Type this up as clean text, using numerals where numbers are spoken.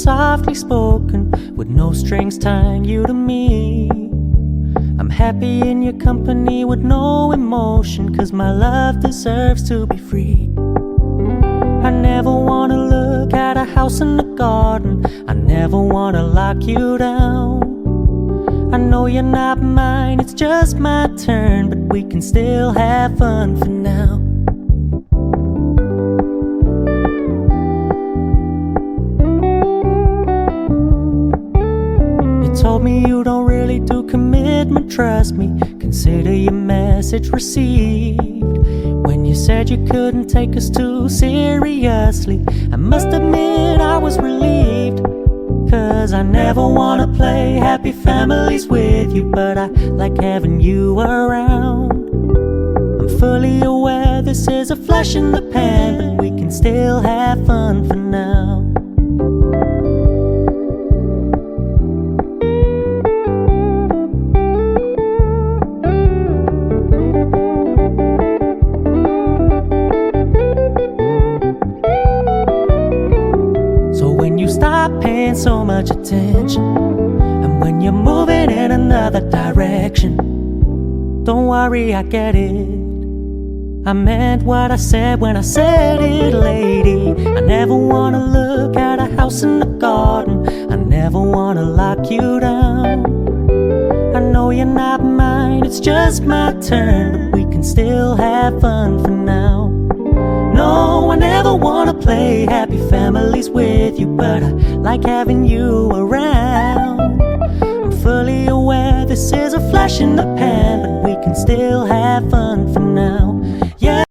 softly spoken, with no strings tying you to me. I'm happy in your company with no emotion, 'cause my love deserves to be free. I never wanna look at a house in the garden, I never wanna lock you down. I know you're not mine, it's just my turn, but we can still have fun for now. You told me you don't really do commitment, trust me, consider your message received. When you said you couldn't take us too seriously, I must admit I was relieved. 'Cause I never wanna play happy families with you, but I like having you around. I'm fully aware this is a flash in the pan, but we can still have fun for now. Stop paying so much attention, and when you're moving in another direction, don't worry, I get it. I meant what I said when I said it, lady. I never wanna look at a house in the garden, I never wanna lock you down. I know you're not mine, it's just my turn, but we can still have fun for now. No, I never wanna play happy families with you, but I like having you around. I'm fully aware this is a flash in the pan, but we can still have fun for now.